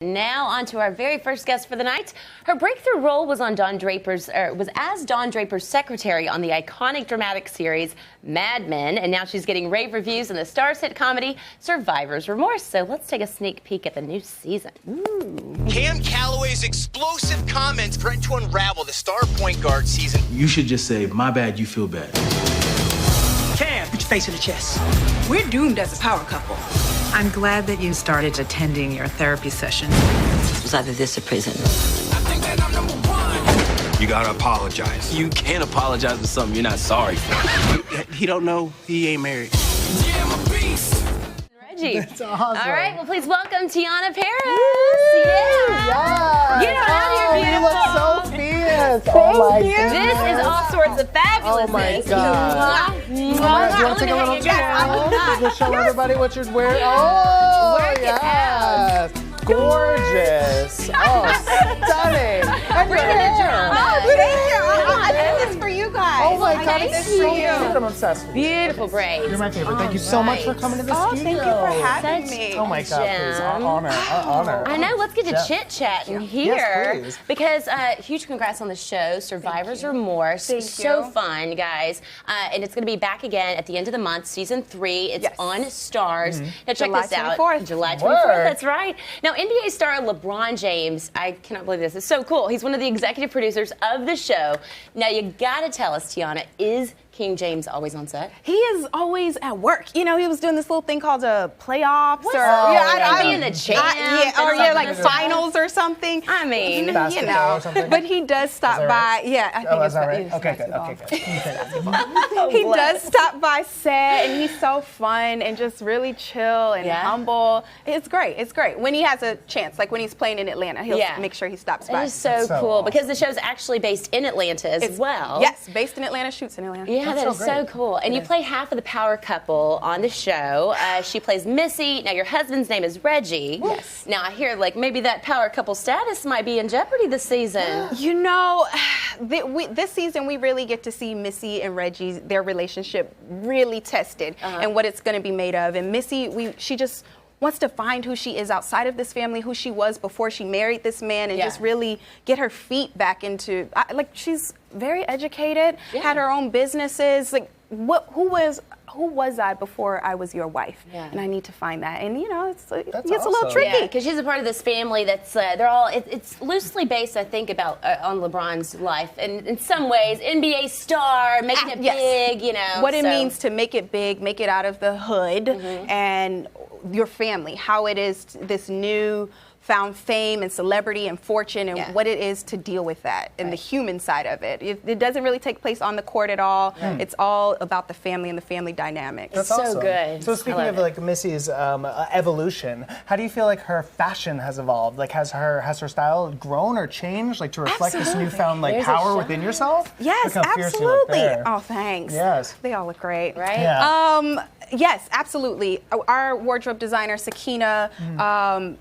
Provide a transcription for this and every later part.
Now on to our very first guest for the night. Her breakthrough role was as Don Draper's secretary on the iconic dramatic series Mad Men, and now she's getting rave reviews in the Starz hit comedy Survivor's Remorse. So let's take a sneak peek at the new season. Ooh. Cam Calloway's explosive comments threaten to unravel the star point guard season. You should just say, "My bad, you feel bad." Cam, put your face in the chest. We're doomed as a power couple. I'm glad that you started attending your therapy session. It was either this or prison. You gotta apologize. You can't apologize for something you're not sorry for. He don't know he ain't married. Reggie. That's awesome. All right, well, please welcome Tiana Paris. Woo! Yeah. Get on out here, beautiful. You look so fierce. Oh my God. This is all sorts of fabulousness. Oh my God. You want to take a little tour? Just show everybody what you're wearing. Oh, Work it yes. Gorgeous. Oh, stunning. And your hair. Oh, thank you. I did this for you guys. Oh my God, it's Thank so you. cute. I'm obsessed with you. Beautiful braids. You're my favorite. Thank you so much for coming to the Oh, studio. thank you for having me. Oh my God, please. Our honor. Our honor. I know. Let's get to chit-chatting here. Yes, please. Because huge congrats on the show, Survivor's Remorse. So fun, guys. And it's going to be back again at the end of the month, season 3. It's on Starz. Now check July this out. 24th. July 24th. That's right. Now NBA star LeBron James, I cannot believe this. It's so cool. He's one of the executive producers of the show. Now you got to tell us, Tiana, is King James always on set? He is always at work. You know, he was doing this little thing called playoffs or in the champ, like finals or something. I mean, you Basketball know, or something? but he does stop by. Yeah, I think Oh, it's is that right? it's Okay, basketball. good. He does stop by set, and he's so fun and just really chill and humble. It's great. It's great when he has a chance, like when he's playing in Atlanta. He'll make sure he stops by. It is so cool awesome. because the show's actually based in Atlanta as well. Yes, based in Atlanta, shoots in Atlanta. Yeah, that is so cool. And you play half of the power couple on the show. She plays Missy. Now, your husband's name is Reggie. Yes. Now, I hear like maybe that power couple status might be in jeopardy this season. You know, this season we really get to see Missy and Reggie, their relationship really tested and what it's going to be made of. And Missy, she just wants to find who she is outside of this family, who she was before she married this man, and just really get her feet back into, like, she's very educated, had her own businesses. Like, who was I before I was your wife? And I need to find that. And you know, it's a little tricky. Yeah, because she's a part of this family that's it's loosely based, I think, about on LeBron's life, and in some ways, NBA star, making it big. You know what it means to make it big, make it out of the hood, and your family, how it is this new found fame and celebrity and fortune, and what it is to deal with that and the human side of it. It doesn't really take place on the court at all. It's all about the family and the family dynamics. That's so awesome. good. So speaking of like Missy's evolution, how do you feel like her fashion has evolved? Like has her style grown or changed, like to reflect this newfound like power within yourself? Yes, look how fierce you look absolutely. there. Oh, thanks. Yes. They all look great. Right? Yeah. Yes, absolutely. Our wardrobe designer, Sakina,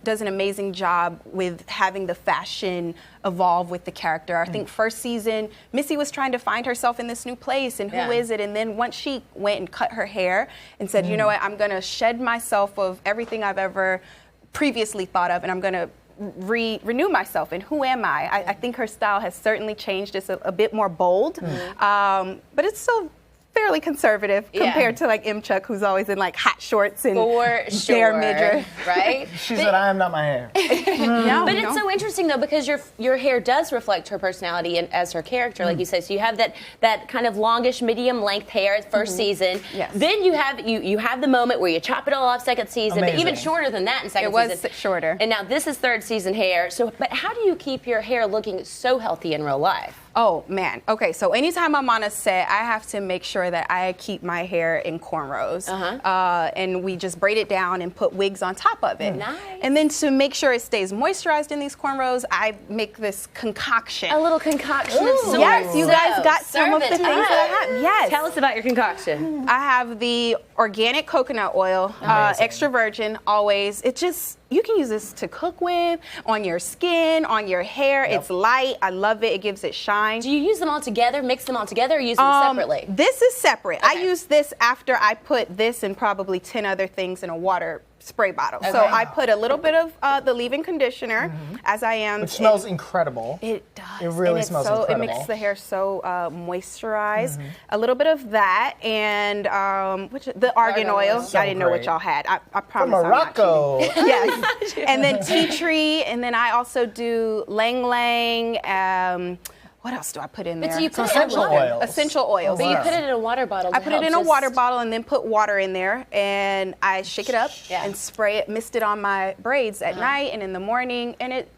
does an amazing job with having the fashion evolve with the character. I think first season, Missy was trying to find herself in this new place and who is it? And then once she went and cut her hair and said, you know what, I'm going to shed myself of everything I've ever previously thought of, and I'm going to renew myself, and who am I? I think her style has certainly changed. It's a bit more bold, but it's still fairly conservative compared to like Chuck, who's always in like hot shorts and bare midriff. Right? She said, "I am not my hair." But it's so interesting though, because your hair does reflect her personality and as her character, like you say. So you have that kind of longish, medium length hair at first season. Yes. Then you have the moment where you chop it all off second season, but even Amazing. shorter than that in second season. It was shorter. And now this is third season hair. So, but how do you keep your hair looking so healthy in real life? Oh, man. Okay, so anytime I'm on a set, I have to make sure that I keep my hair in cornrows. And we just braid it down and put wigs on top of it. Nice. And then to make sure it stays moisturized in these cornrows, I make this concoction. A little concoction of sorts. Yes, you guys got some of the Serve things it that I have. Yes. Tell us about your concoction. I have the organic coconut oil, extra virgin, always. It just, you can use this to cook with, on your skin, on your hair. It's light. I love it. It gives it shine. Do you use them all together, mix them all together, or use them separately? This is separate. I use this after I put this and probably 10 other things in a water spray bottle. So I put a little bit of the leave-in conditioner, as I am. Which smells incredible. It does. It really and smells so, incredible. It makes the hair so moisturized. A little bit of that and the argan oil. So I didn't know what great. y'all had. I promise From I'm not Morocco. cheating. Yes. And then tea tree, and then I also do lang lang. What else do I put in there? So you put essential oils. Essential oils. But you put it in a water bottle. I put it in a water bottle and then put water in there, and I shake it up and spray it, mist it on my braids at night and in the morning, and it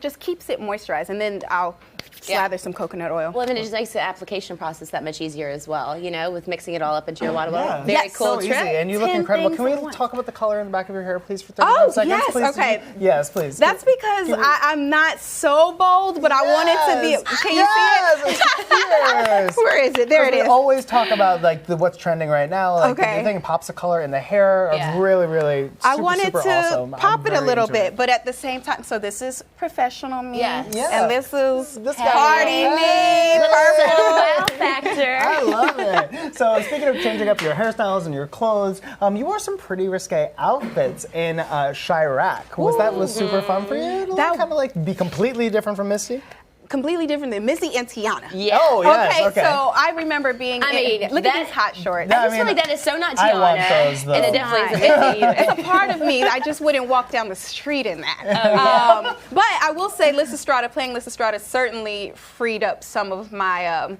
just keeps it moisturized. And then I'll slather some coconut oil. Well, then it just makes the application process that much easier as well, with mixing it all up into your water bottle. Yeah. Very cool so trick. easy, and you look 10 incredible. things Can we in one. talk about the color in the back of your hair, please, for 30 seconds? yes, Please? okay. Yes, please. That's because I'm not so bold, but I want it to be. Can you see it? Yes. Where is it? There it We is. always talk about like what's trending right now. Like Okay. the thing pops of color in the hair. Yeah. Really, really super, I wanted super to awesome. pop I'm it a very little into bit, it. but at the same time, so this is professional me, Yes. Yeah. and this is This guy- party Hey. me. Perfect. Wow factor. I love it. So speaking of changing up your hairstyles and your clothes, you wore some pretty risque outfits in Chirac. Was super fun for you to That- kind of like be completely different from Misty? Completely different than Missy and Tiana. Yeah. Oh, yes. Okay. So I remember being. I mean, look that- at these hot shorts. That- I just I feel mean, like that is so not Tiana. I want those, though. And it definitely isn't It's Missy either. it's a part of me that I just wouldn't walk down the street in that. But I will say, playing Lysistrata certainly freed up some of my.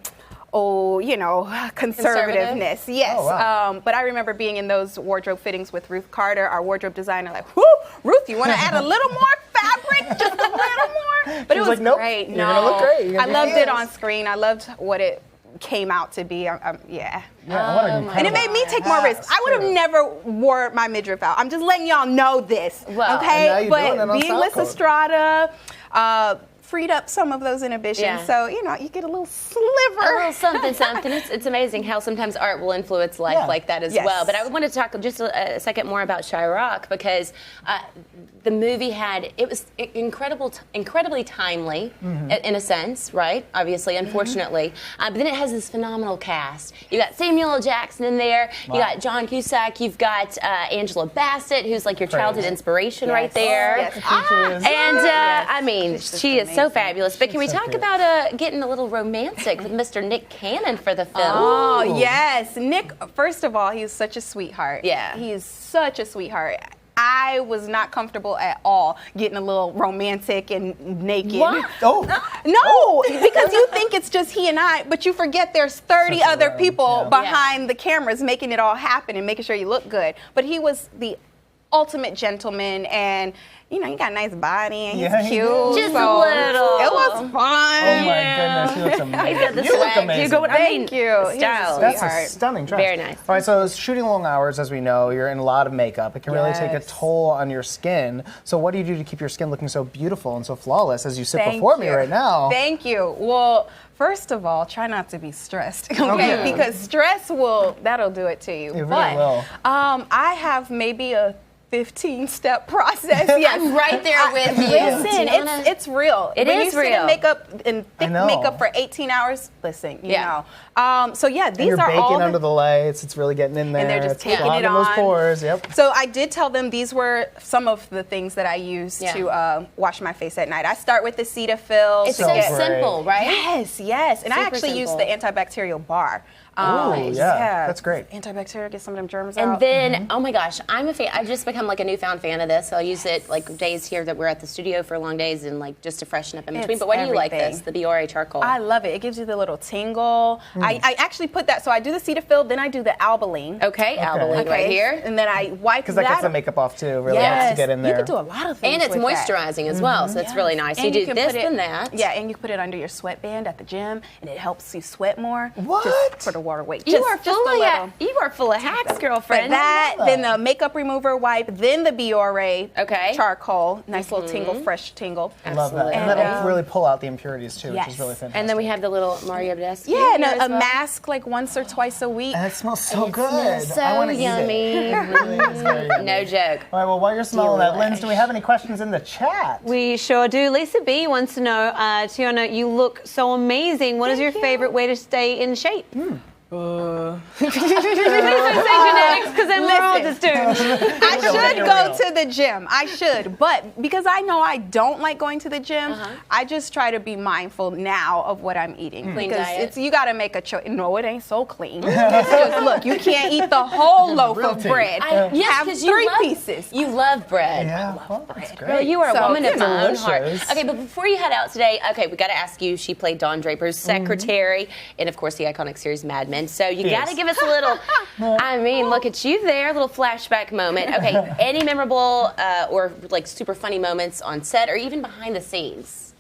Conservativeness. Yes. Oh, wow. But I remember being in those wardrobe fittings with Ruth Carter, our wardrobe designer, like, whoo, Ruth, you want to add a little more fabric? Just a little more? But She it was was like, nope, great. you're gonna look great. You're I gonna loved be it nice. on screen. I loved what it came out to be. Yeah. Yeah, what an And it made me take more risks. I would have never wore my midriff out. I'm just letting y'all know this. Well, and now okay? you're doing it But on being South Coast. Lysistrata freed up some of those inhibitions. Yeah. So, you get a little A sliver. little something. It's amazing how sometimes art will influence life Yeah. like that as Yes. well. But I want to talk just a second more about Chirac because the movie was incredibly timely in a sense, right? Obviously, unfortunately. But then it has this phenomenal cast. You got Samuel L. Jackson in there. You got John Cusack. You've got Angela Bassett, who's like your childhood inspiration right there. Yes. And I mean, She's she is so amazing. fabulous. But can we so talk cute. about getting a little romantic with Mr. Nick Cannon for the film? Oh, yes. Nick, first of all, he's such a sweetheart. Yeah. He is such a sweetheart. I was not comfortable at all getting a little romantic and naked. What? Oh. No, because you think it's just he and I, but you forget there's 30 Such a other round, people yeah. behind the cameras making it all happen and making sure you look good. But he was the ultimate gentleman, and you got a nice body and he's Yeah, he cute. does. Just a so little. It was fun. Oh my goodness, he looks amazing. He's got the you look swag. amazing. You go with, I mean, Thank you. He's a style. That's sweetheart. a stunning dress. Very nice. All right, so shooting long hours, as we know, you're in a lot of makeup. It can really take a Yes. toll on your skin. So what do you do to keep your skin looking so beautiful and so flawless as you sit Thank before me you. right now? Thank you. Well, first of all, try not to be stressed, okay? Okay. Because stress that'll do it to you. It really but, will. I have maybe a 15-step process. Yes. I'm right there with you. Listen, Tiana. it's real. It when is you sit real. in makeup and thick know. makeup for 18 hours, listen, you Yeah. know. So yeah, And these you're are baking all under the lights. It's really getting in there. and they're just It's taking clogging it those on. pores. Yep. So I did tell them these were some of the things that I use Yeah. to wash my face at night. I start with the Cetaphil. It's to so great. simple, right? Yes. And I Super actually use simple. the antibacterial bar. Ooh, yeah, that's great. Antibacterial, get some of them germs And out. then, oh my gosh, I'm a fan. I've just become like a newfound fan of this. So I use it like days here that we're at the studio for long days and like just to freshen up in between. It's But why do you like everything. this? The Biore charcoal. I love it. It gives you the little tingle. I actually put that, so I do the Cetaphil, then I do the Albolene. Okay, Albolene right here. And then I wipe Because that gets the makeup off too. Really helps to get in there. You can do a lot of things And it's with that. moisturizing as well, so it's really nice. And you do can this put it, and that. Yeah, and you put it under your sweatband at the gym, and it helps you sweat more. What? Just for the water weight. You are just full a of little. you are full of hacks, But girlfriend. that, then the makeup remover wipe, then the Biore Okay. charcoal. Nice little tingle, fresh tingle. Love that. And And, that'll really pull out the impurities too, which yes. is really fantastic. And then we have the little Mario Badescu. Yeah, and here as a well. mask like once or twice a week. And it smells so It good. smells so I want to yummy. eat it. It really is very yummy. No joke. All right, well, while you're smelling that, Linz, do we have any questions in the chat? We sure do. Lisa B wants to know, Tiana, you look so amazing. What is your favorite way to stay in shape? Because then we're all just doomed. I should go to the gym. I should. But because I know I don't like going to the gym, I just try to be mindful now of what I'm eating. Clean Because diet. you got to make a choice. No, it ain't so clean. It's just, look, you can't eat the whole loaf of bread. Have 3 pieces. You love bread. Yeah, well, that's Girl, great. you are a So, woman of my own heart. delicious. Okay, but before you head out today, we got to ask you. She played Don Draper's secretary in, of course, the iconic series Mad Men. So you got to give us a little. I mean, look at you there, a little flashback moment. Okay, any memorable or like super funny moments on set or even behind the scenes?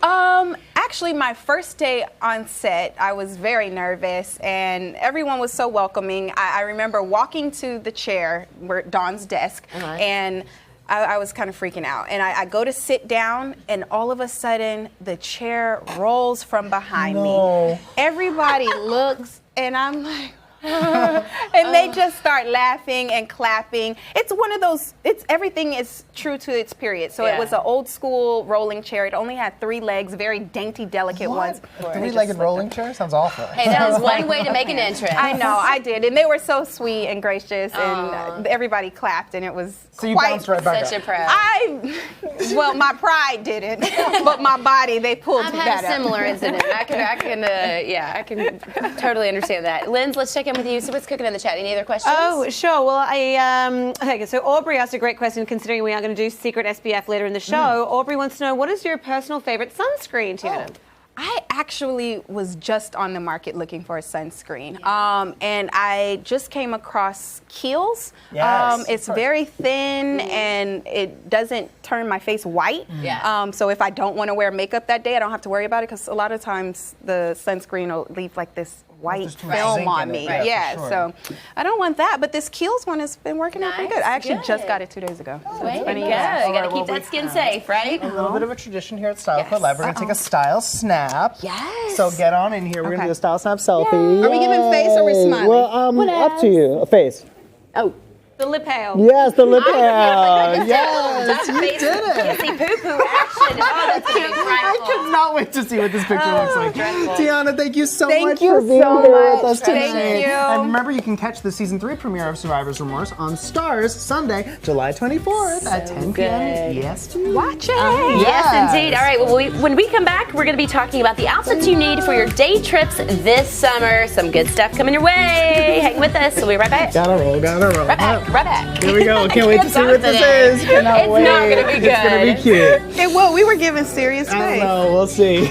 Actually, my first day on set, I was very nervous, and everyone was so welcoming. I remember walking to the chair, where Dawn's desk, and I was kind of freaking out. And I go to sit down, and all of a sudden, the chair rolls from behind me. Everybody looks, and I'm like, and they just start laughing and clapping. It's one of those, everything is true to its period. So it was an old school rolling chair. It only had 3 legs, very dainty, delicate ones. A 3-legged rolling chair? Sounds awful. Hey, that was one way to make an entrance. I know, I did. And they were so sweet and gracious, and everybody clapped, and it was So you quite bounced right back Such up. a proud. well, my pride didn't, but my body, they pulled I've me had back a similar incident. I can totally understand that. Linz, let's check in with you. So what's cooking in the chat? Any other questions? Oh, sure. Well, okay, so Aubrey asked a great question considering we are going to do secret SPF later in the show. Aubrey wants to know, what is your personal favorite sunscreen, Tiana? I actually was just on the market looking for a sunscreen, and I just came across Kiehl's. Yes, it's very thin and it doesn't turn my face white. So if I don't want to wear makeup that day, I don't have to worry about it because a lot of times the sunscreen will leave like this white Just film zinc on in it, me. right, Yeah, for sure. so I don't want that. But this Kiehl's one has been working out pretty Nice, good. I actually good. just got it 2 days ago. So Way it's to funny. go. Yeah. You got to Alright, keep well, that skin safe, right? A little bit of a tradition here at Style Club Live. We're going to take a style snap. Yes. So get on in here. We're going to Okay. do a style snap selfie. Are we giving face or we're smiling? Well, up to you. A face. Oh. The lip hail. Yes, the lip hair. Yes, Yes, you face did it. kissy poo-poo action. Oh, that's going to be I frightful. cannot wait to see what this picture looks like. dreadful. Tiana, thank you so Thank much you for being so here much. with us today. Thank you. And remember, you can catch the season 3 premiere of Survivor's Remorse on Stars Sunday, July 24th at 10 p.m. EST. Watch it. Yes, indeed. All right, well, when we come back, we're going to be talking about the outfits you need for your day trips this summer. Some good stuff coming your way. Hang with us. We'll be right back. Gotta roll, gotta roll. Right back. Here we go. Can't wait to see what this is. Cannot It's wait. not gonna be It's gonna be good. cute. Hey, well, we were giving serious I don't face. know. We'll see.